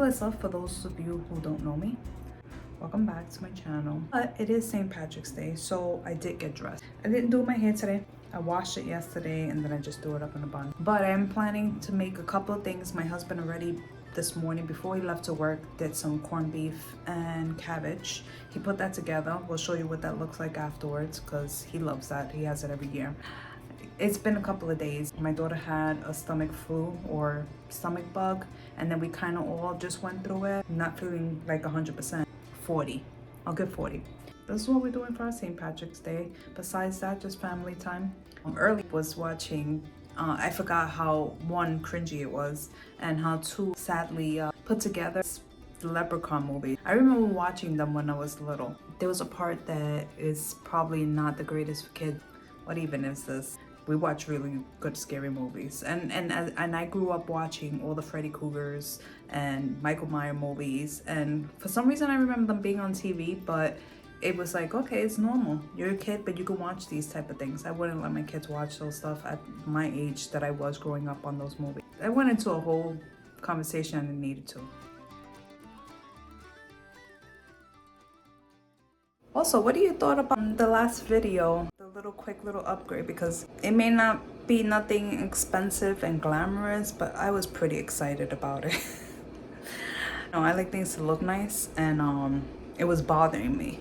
Melissa, for those of you who don't know me. Welcome back to my channel. But it is St. Patrick's Day, so I did get dressed. I didn't do my hair today. I washed it yesterday and then I just threw it up in a bun. But I'm planning to make a couple of things. My husband already this morning before he left to work did some corned beef and cabbage. He put that together. We'll show you what that looks like afterwards because he loves that. He has it every year. It's been a couple of days. My daughter had a stomach flu or stomach bug, and then we kind of all just went through it. Not feeling like 100%. 40. I'll give 40. This is what we're doing for our St. Patrick's Day. Besides that, just family time. Early was watching, I forgot how one, cringy it was, and how two, sadly put together. The Leprechaun movie. I remember watching them when I was little. There was a part that is probably not the greatest for kids. What even is this? We watch really good scary movies, and I grew up watching all the Freddy Kruegers and Michael Myers movies, and for some reason I remember them being on TV, but it was like, okay, it's normal. You're a kid, but you can watch these type of things. I wouldn't let my kids watch those stuff at my age that I was growing up on those movies. I went into a whole conversation and I needed to. Also, what do you thought about the last video? The little quick little upgrade, because it may not be nothing expensive and glamorous, but I was pretty excited about it. No, I like things to look nice, and it was bothering me.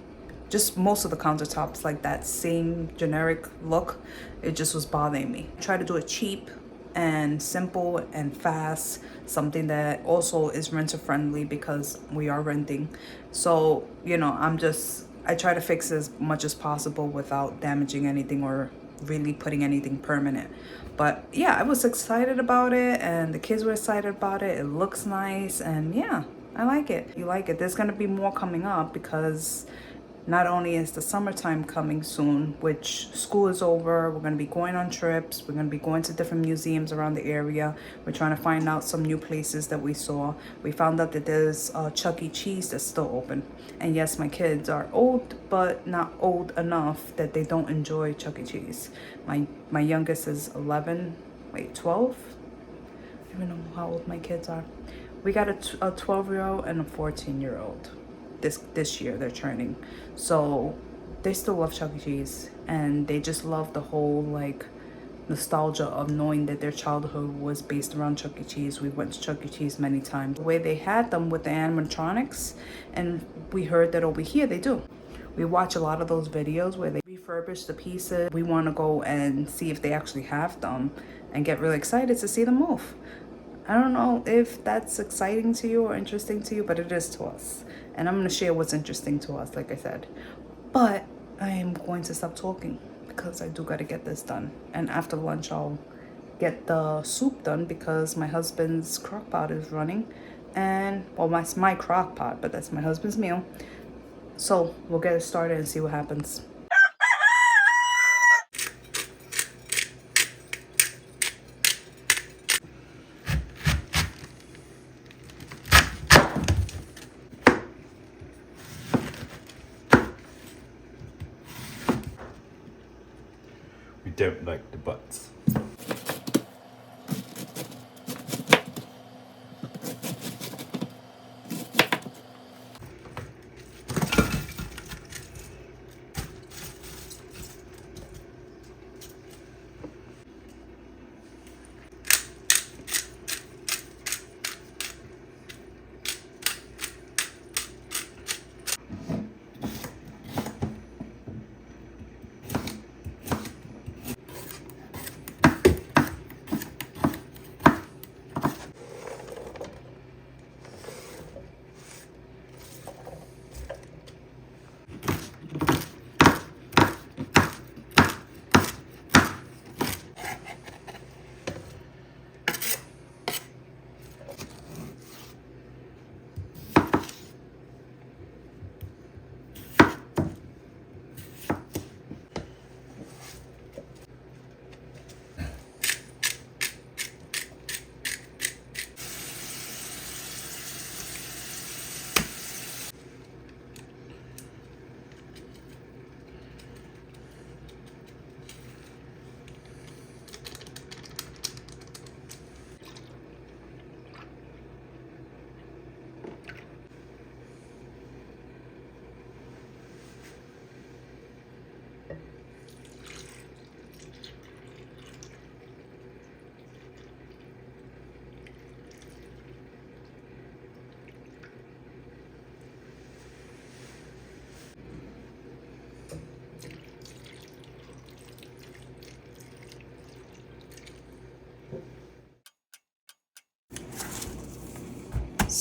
Just most of the countertops, like that same generic look, it just was bothering me. Try to do it cheap and simple and fast, something that also is renter friendly because we are renting. So, you know, I try to fix as much as possible without damaging anything or really putting anything permanent. But yeah, I was excited about it and the kids were excited about it. It looks nice and yeah, I like it. You like it. There's gonna be more coming up because not only is the summertime coming soon, which school is over, we're going to be going on trips, we're going to be going to different museums around the area. We're trying to find out some new places that we saw. We found out that there's Chuck E. Cheese that's still open. And yes, my kids are old, but not old enough that they don't enjoy Chuck E. Cheese. My youngest is 12? I don't even know how old my kids are. We got a 12-year-old and a 14-year-old. This year they're turning, so they still love Chuck E. Cheese and they just love the whole like nostalgia of knowing that their childhood was based around Chuck E. Cheese. We went to Chuck E. Cheese many times. The way they had them with the animatronics, and we heard that over here they do. We watch a lot of those videos where they refurbish the pieces. We want to go and see if they actually have them and get really excited to see them move. I don't know if that's exciting to you or interesting to you, but it is to us. And I'm going to share what's interesting to us, like I said. But I am going to stop talking because I do got to get this done. And after lunch, I'll get the soup done because my husband's crock pot is running. And, well, my crock pot, but that's my husband's meal. So we'll get it started and see what happens. Don't like the butts.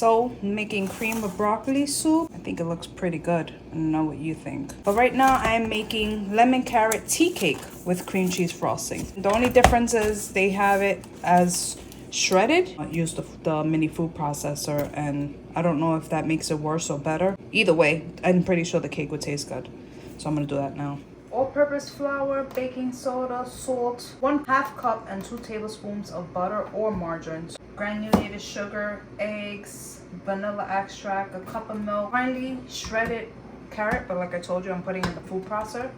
so making cream of broccoli soup. I think it looks pretty good. I don't know what you think. But right now I'm making lemon carrot tea cake with cream cheese frosting. The only difference is they have it as shredded. I use the mini food processor, and I don't know if that makes it worse or better. Either way, I'm pretty sure the cake would taste good. So I'm gonna do that now. All-purpose flour, baking soda, salt, 1/2 cup and 2 tablespoons of butter or margarins, granulated sugar, eggs, vanilla extract, a cup of milk, finely shredded carrot, but like I told you, I'm putting in the food processor.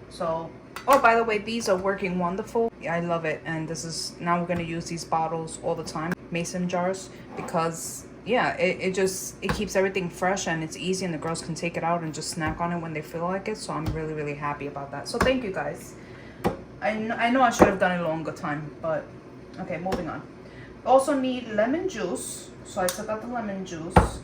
So, oh, by the way, these are working wonderful. I love it. And this is, now we're gonna use these bottles all the time, mason jars, because yeah, it keeps everything fresh and it's easy, and the girls can take it out and just snack on it when they feel like it. So I'm really, really happy about that. So thank you guys. I know I should have done it a longer time, but okay, moving on. Also need lemon juice. So I took out the lemon juice.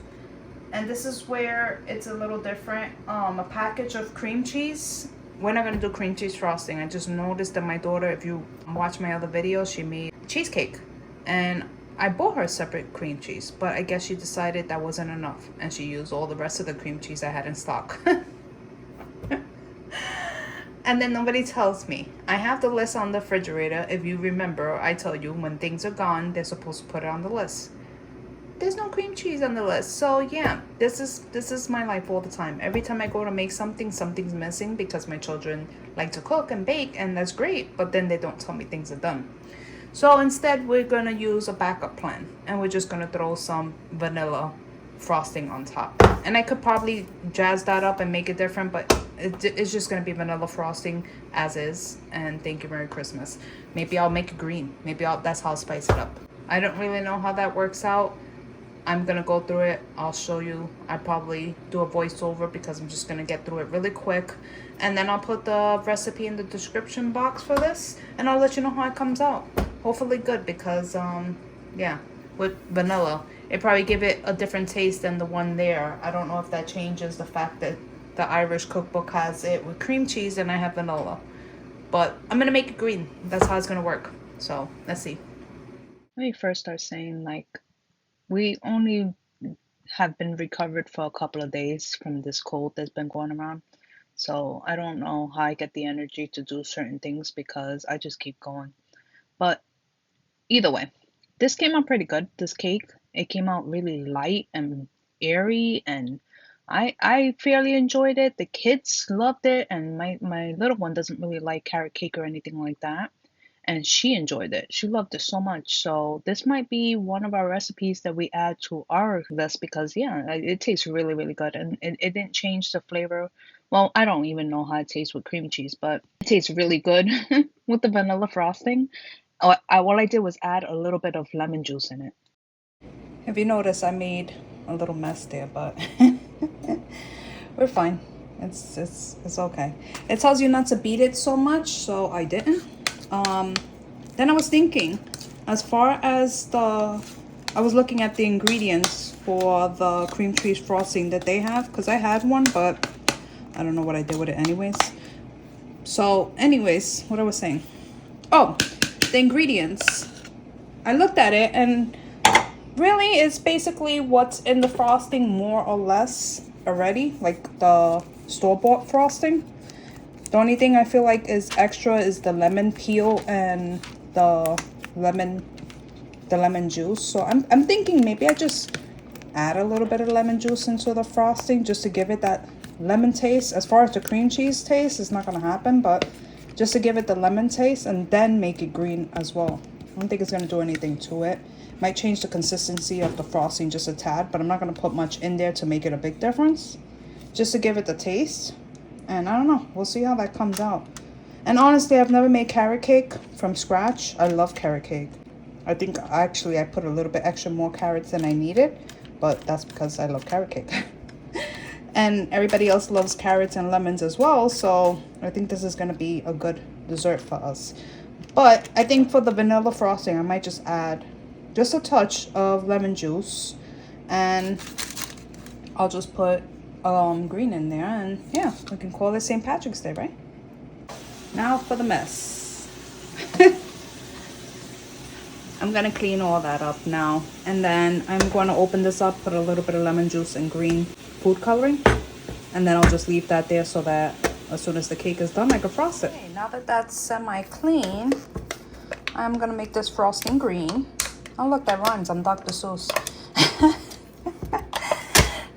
And this is where it's a little different. A package of cream cheese. We're not gonna do cream cheese frosting. I just noticed that my daughter, if you watch my other videos, she made cheesecake. And I bought her separate cream cheese, but I guess she decided that wasn't enough, and she used all the rest of the cream cheese I had in stock. And then nobody tells me. I have the list on the refrigerator. If you remember, I tell you when things are gone, they're supposed to put it on the list. There's no cream cheese on the list. So yeah, this is my life all the time. Every time I go to make something, something's missing, because my children like to cook and bake, and that's great, but then they don't tell me things are done. So instead, we're gonna use a backup plan, and we're just gonna throw some vanilla frosting on top. And I could probably jazz that up and make it different, but it's just gonna be vanilla frosting as is. And thank you, Merry Christmas. Maybe I'll make it green. That's how I'll spice it up. I don't really know how that works out. I'm gonna go through it. I'll show you. I probably do a voiceover because I'm just gonna get through it really quick, and then I'll put the recipe in the description box for this, and I'll let you know how it comes out. Hopefully good, because yeah, with vanilla, it probably give it a different taste than the one there. I don't know if that changes the fact that the Irish cookbook has it with cream cheese and I have vanilla, but I'm gonna make it green. That's how it's gonna work. So let's see. Let me first start saying, like, we only have been recovered for a couple of days from this cold that's been going around. So I don't know how I get the energy to do certain things, because I just keep going. But either way, this came out pretty good, this cake. It came out really light and airy, and I fairly enjoyed it. The kids loved it, and my little one doesn't really like carrot cake or anything like that. And she enjoyed it. She loved it so much. So this might be one of our recipes that we add to our list, because yeah, it tastes really, really good. And it didn't change the flavor. Well, I don't even know how it tastes with cream cheese, but it tastes really good with the vanilla frosting. All I did was add a little bit of lemon juice in it. If you notice, I made a little mess there, but we're fine. It's okay. It tells you not to beat it so much, so I didn't. Then I was thinking, as far as I was looking at the ingredients for the cream cheese frosting that they have, because I had one, but I don't know what I did with it anyways. So anyways, what I was saying. Oh, the ingredients. I looked at it, and really it's basically what's in the frosting, more or less already, like the store-bought frosting. The only thing I feel like is extra is the lemon peel and the lemon juice. So I'm thinking maybe I just add a little bit of lemon juice into the frosting just to give it that lemon taste. As far as the cream cheese taste, it's not gonna happen, but just to give it the lemon taste, and then make it green as well. I don't think it's gonna do anything to it. Might change the consistency of the frosting just a tad, but I'm not gonna put much in there to make it a big difference. Just to give it the taste. And I don't know, we'll see how that comes out. And honestly, I've never made carrot cake from scratch. I love carrot cake. I think actually I put a little bit extra more carrots than I needed, but that's because I love carrot cake. And everybody else loves carrots and lemons as well, so I think this is gonna be a good dessert for us. But I think for the vanilla frosting, I might just add just a touch of lemon juice, and I'll just put green in there, and yeah, we can call it St. Patrick's Day, right? Now for the mess. I'm gonna clean all that up now. And then I'm gonna open this up, put a little bit of lemon juice and green food coloring. And then I'll just leave that there so that as soon as the cake is done, I can frost it. Okay, now that that's semi-clean, I'm gonna make this frosting green. Oh look, that rhymes. I'm Dr. Seuss.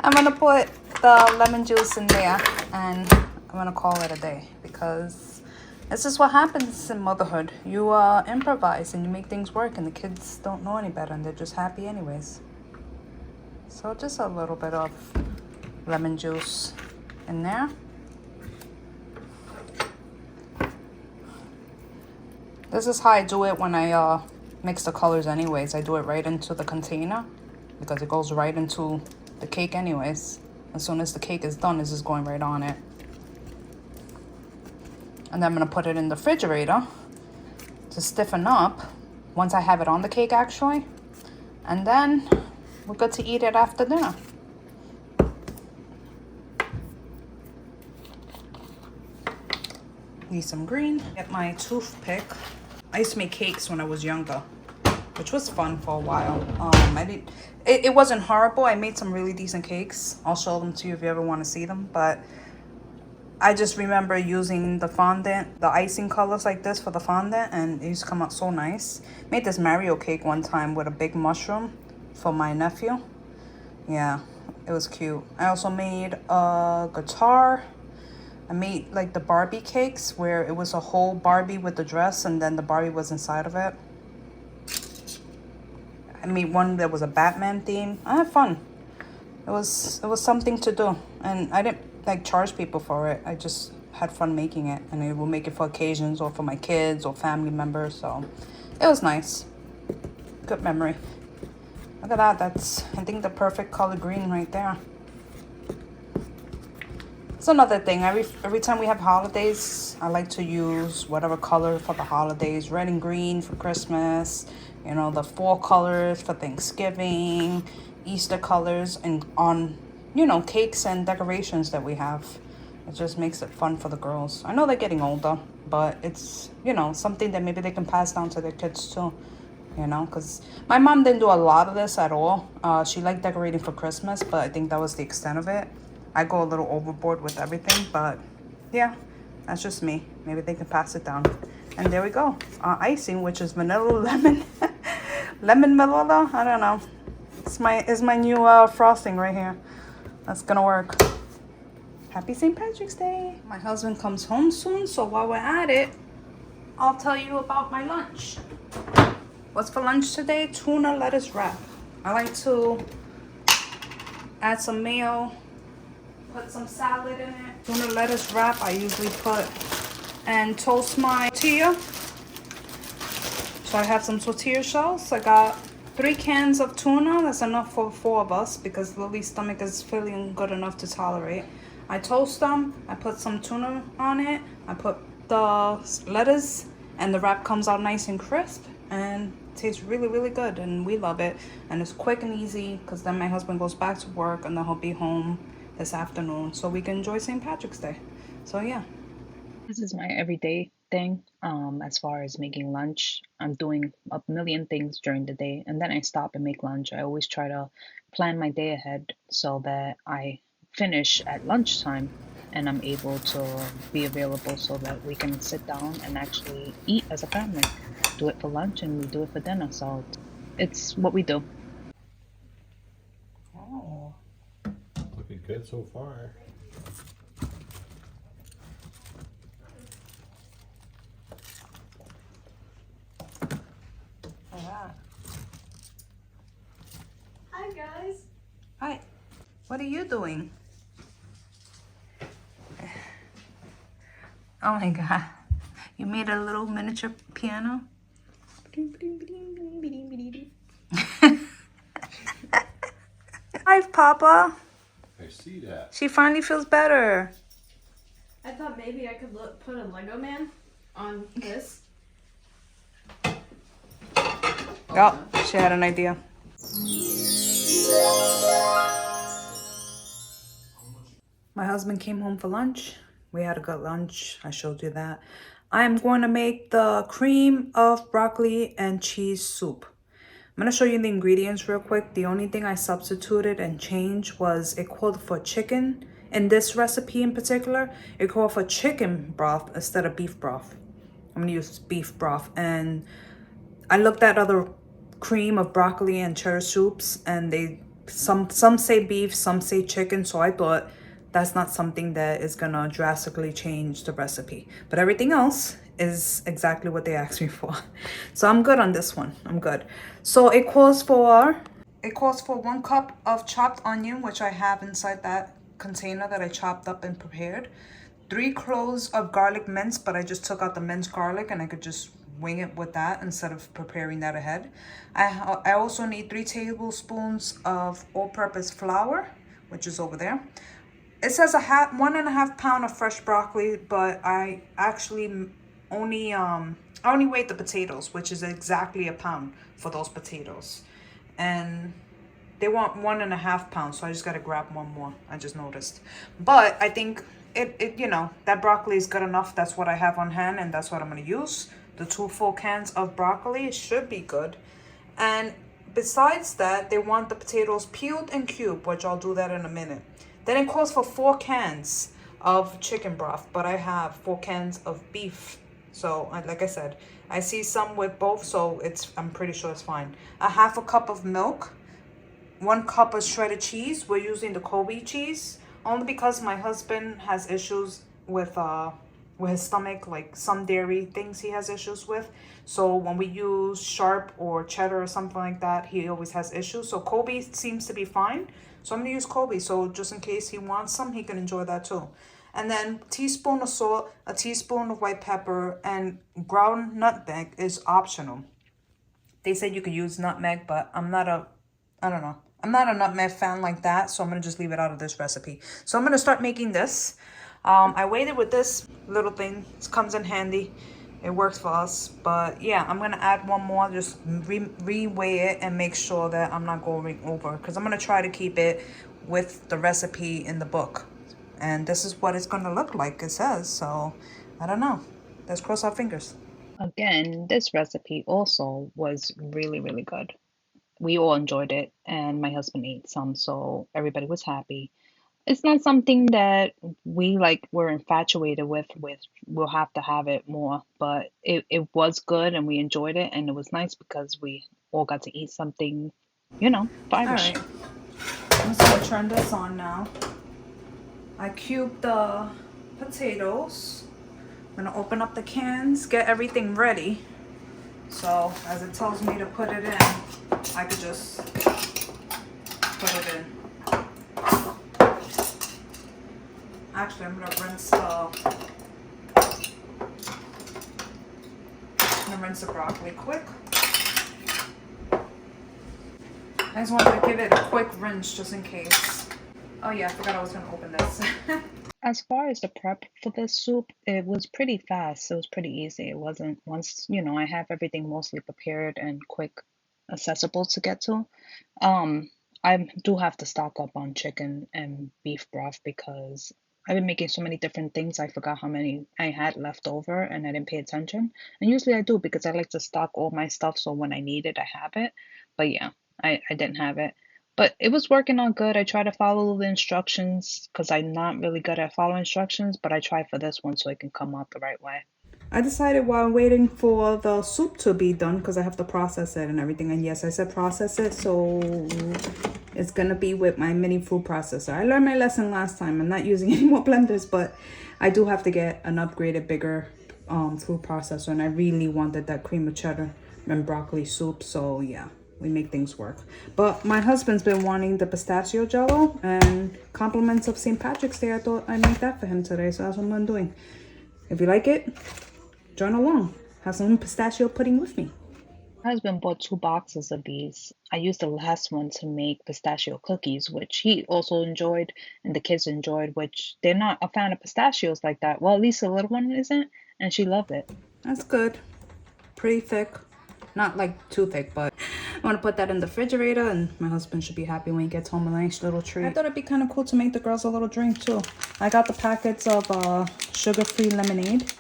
I'm gonna put the lemon juice in there and I'm gonna call it a day because this is what happens in motherhood. You improvise and you make things work and the kids don't know any better and they're just happy anyways. So just a little bit of lemon juice in there. This is how I do it when I mix the colors anyways. I do it right into the container because it goes right into the cake anyways. As soon as the cake is done, this is going right on it. And then I'm gonna put it in the refrigerator to stiffen up once I have it on the cake actually. And then we're good to eat it after dinner. Need some green. Get my toothpick. I used to make cakes when I was younger, which was fun for a while. It wasn't horrible. I made some really decent cakes. I'll show them to you if you ever want to see them. But I just remember using the fondant, the icing colors like this for the fondant, and it used to come out so nice. Made this Mario cake one time with a big mushroom for my nephew. Yeah, it was cute. I also made a guitar. I made like the Barbie cakes where it was a whole Barbie with the dress and then the Barbie was inside of it. I made one that was a Batman theme. I had fun. It was something to do, and I didn't like charge people for it. I just had fun making it, and I will make it for occasions or for my kids or family members. So it was nice. Good memory. Look at that. That's, I think, the perfect color green right there. It's another thing. Every time we have holidays, I like to use whatever color for the holidays. Red and green for Christmas. You know, the fall colors for Thanksgiving, Easter colors, and on, you know, cakes and decorations that we have. It just makes it fun for the girls. I know they're getting older, but it's, you know, something that maybe they can pass down to their kids too. You know, because my mom didn't do a lot of this at all. She liked decorating for Christmas, but I think that was the extent of it. I go a little overboard with everything, but yeah, that's just me. Maybe they can pass it down. And there we go. Icing, which is vanilla lemon. Lemon vanilla? I don't know. It's my new frosting right here. That's gonna work. Happy St. Patrick's Day. My husband comes home soon, so while we're at it, I'll tell you about my lunch. What's for lunch today? Tuna lettuce wrap. I like to add some mayo, put some salad in it. Tuna lettuce wrap I usually put and toast my tortilla. So I have some tortilla shells. I got 3 cans of tuna. That's enough for 4 of us because Lily's stomach is feeling good enough to tolerate. I toast them. I put some tuna on it. I put the lettuce and the wrap comes out nice and crisp and tastes really, really good, and we love it. And it's quick and easy because then my husband goes back to work and then he'll be home this afternoon so we can enjoy St. Patrick's Day. So yeah. This is my everyday thing. As far as making lunch, I'm doing a million things during the day and then I stop and make lunch. I always try to plan my day ahead so that I finish at lunchtime and I'm able to be available so that we can sit down and actually eat as a family. Do it for lunch and we do it for dinner. So it's what we do. Oh. Looking good so far. Alright. Hi guys. Hi. What are you doing? Oh my god. You made a little miniature piano? Hi, Papa. I see that. She finally feels better. I thought maybe I could put a Lego man on this. Oh, she had an idea. My husband came home for lunch. We had a good lunch. I showed you that. I am going to make the cream of broccoli and cheese soup. I'm gonna show you the ingredients real quick. The only thing I substituted and changed was it called for chicken. In this recipe in particular, it called for chicken broth instead of beef broth. I'm gonna use beef broth. And I looked at other cream of broccoli and cheddar soups, and they some say beef, some say chicken, so I thought that's not something that is gonna drastically change the recipe. But everything else is exactly what they asked me for. So I'm good on this one. I'm good. So it calls for 1 cup of chopped onion, which I have inside that container that I chopped up and prepared. 3 cloves of garlic minced, but I just took out the minced garlic and I could just wing it with that instead of preparing that ahead. I also need 3 tablespoons of all-purpose flour, which is over there. It says 1.5 pound of fresh broccoli, but I actually only weighed the potatoes, which is exactly a pound for those potatoes, and they want 1.5 pounds, so I just gotta grab one more. I just noticed, but I think it you know, that broccoli is good enough. That's what I have on hand, and that's what I'm gonna use. The 2 full cans of broccoli should be good. And besides that, they want the potatoes peeled and cubed, which I'll do that in a minute. Then it calls for 4 cans of chicken broth, but I have 4 cans of beef. So like I said, I see some with both, so I'm pretty sure it's fine. 1/2 cup of milk, 1 cup of shredded cheese. We're using the Kobe cheese only because my husband has issues with his stomach, like some dairy things he has issues with. So when we use sharp or cheddar or something like that, he always has issues. So Kobe seems to be fine. So I'm gonna use Kobe, so just in case he wants some, he can enjoy that too. And then teaspoon of salt, a teaspoon of white pepper, and ground nutmeg is optional. They said you could use nutmeg, but I don't know. I'm not a nutmeg fan like that, so I'm gonna just leave it out of this recipe. So I'm gonna start making this. I waited with this little thing. It comes in handy. It works for us. But yeah, I'm gonna add one more, just re-weigh it and make sure that I'm not going over, because I'm gonna try to keep it with the recipe in the book. And this is what it's gonna look like, it says. So I don't know. Let's cross our fingers. Again, this recipe also was really, really good. We all enjoyed it, and my husband ate some, so everybody was happy. It's not something that we were infatuated with we'll have to have it more, but it was good and we enjoyed it, and it was nice because we all got to eat something, All Irish. right, I'm just gonna turn this on now. I cubed the potatoes. I'm gonna open up the cans, get everything ready. So as it tells me to put it in, I could just put it in. Actually, I'm gonna rinse the broccoli quick. I just wanted to give it a quick rinse just in case. Oh yeah, I forgot I was gonna open this. As far as the prep for this soup, it was pretty fast. It was pretty easy. It wasn't, once, I have everything mostly prepared and quick accessible to get to. I do have to stock up on chicken and beef broth because I've been making so many different things. I forgot how many I had left over and I didn't pay attention. And usually I do because I like to stock all my stuff so when I need it, I have it. But yeah, I didn't have it. But it was working out good. I try to follow the instructions because I'm not really good at following instructions, but I try for this one so it can come out the right way. I decided while I'm waiting for the soup to be done, because I have to process it and everything, and yes, I said process it, so it's gonna be with my mini food processor. I learned my lesson last time. I'm not using any more blenders, but I do have to get an upgraded, bigger food processor, and I really wanted that cream of cheddar and broccoli soup, so yeah, we make things work. But my husband's been wanting the pistachio jello, and compliments of St. Patrick's Day, I thought I'd make that for him today, so that's what I'm doing. If you like it, join along. Have some pistachio pudding with me. My husband bought 2 boxes of these. I used the last one to make pistachio cookies, which he also enjoyed and the kids enjoyed, which they're not a fan of pistachios like that. Well, at least the little one isn't, and she loved it. That's good. Pretty thick. Not like too thick, but I want to put that in the refrigerator, and my husband should be happy when he gets home, a nice little treat. I thought it'd be kind of cool to make the girls a little drink too. I got the packets of sugar-free lemonade.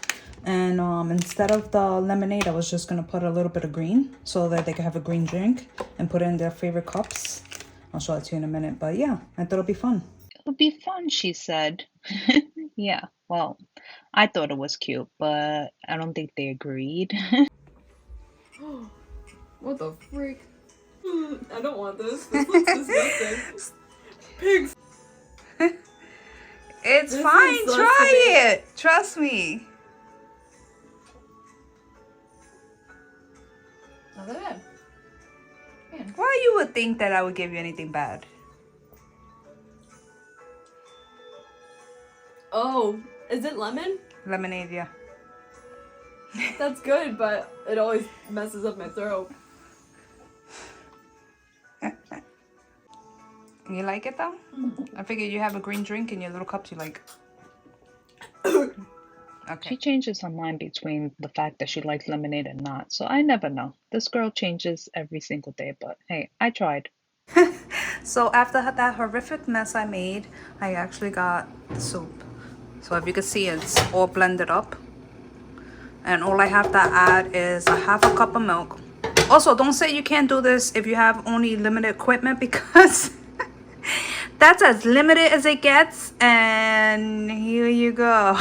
And instead of the lemonade, I was just gonna put a little bit of green so that they could have a green drink and put it in their favorite cups. I'll show it to you in a minute, but yeah, I thought it'd be fun. It'll be fun, she said. Yeah, well, I thought it was cute, but I don't think they agreed. What the freak? I don't want this. This looks disgusting. Pigs. It's This fine, is so try sweet. it. Trust me. Not that bad. Man. Why you would think that I would give you anything bad? Oh, is it lemon? Lemonade, yeah. That's good, but it always messes up my throat. You like it though? I figured you have a green drink in your little cups you like. Okay. She changes her mind between the fact that she likes lemonade and not, so I never know. This girl changes every single day, but hey, I tried. So after that horrific mess I made, I actually got the soup. So if you can see, it's all blended up. And all I have to add is a half a cup of milk. Also, don't say you can't do this if you have only limited equipment, because that's as limited as it gets. And here you go.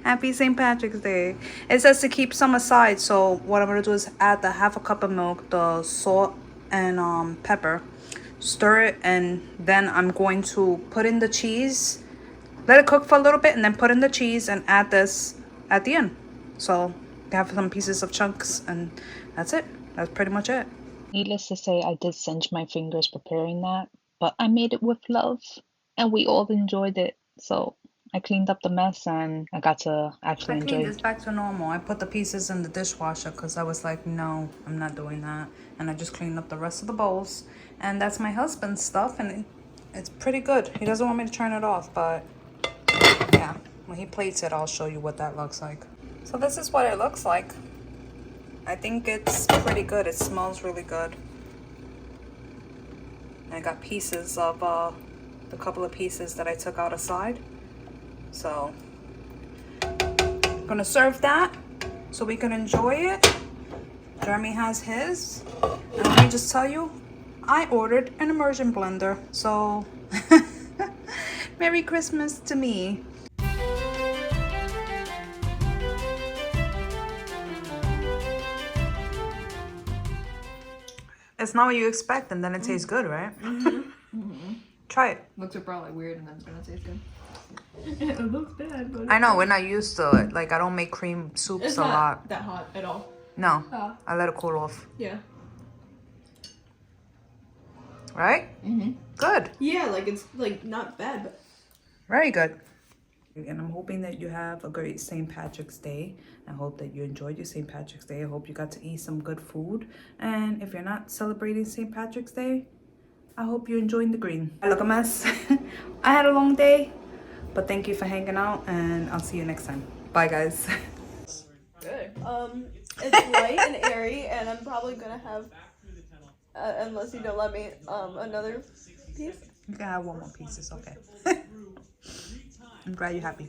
Happy St. Patrick's Day. It says to keep some aside, so what I'm gonna do is add the half a cup of milk, the salt and pepper, stir it, and then I'm going to put in the cheese, let it cook for a little bit, and then put in the cheese and add this at the end. So you have some pieces of chunks, and that's it. That's pretty much it. Needless to say, I did singe my fingers preparing that, but I made it with love, and we all enjoyed it. So I cleaned up the mess, and I got to actually I cleaned enjoy this back to normal. I put the pieces in the dishwasher because I was like, no, I'm not doing that. And I just cleaned up the rest of the bowls. And that's my husband's stuff, and it's pretty good. He doesn't want me to turn it off, but yeah, when he plates it, I'll show you what that looks like. So this is what it looks like. I think it's pretty good. It smells really good. I got pieces of the couple of pieces that I took out aside. So I'm gonna serve that so we can enjoy it. Jeremy has his. And let me just tell you, I ordered an immersion blender. So Merry Christmas to me. It's not what you expect, and then it tastes good, right? Try it. Looks probably weird and then it's gonna taste good. It looks bad, but I know, we're not used to it. Like, I don't make cream soups it's a not lot. that hot at all. No, Oh. I let it cool off. Yeah. Right? Good. Yeah, like it's like not bad, but Very good. And I'm hoping that you have a great St. Patrick's Day. I hope that you enjoyed your St. Patrick's Day. I hope you got to eat some good food. And if you're not celebrating St. Patrick's Day, I hope you're enjoying the green. I look a mess. I had a long day, but thank you for hanging out, and I'll see you next time. Bye, guys. good. It's light and airy, and I'm probably gonna have, unless you don't let me, another piece. You can have one more piece. It's okay. I'm glad you're happy.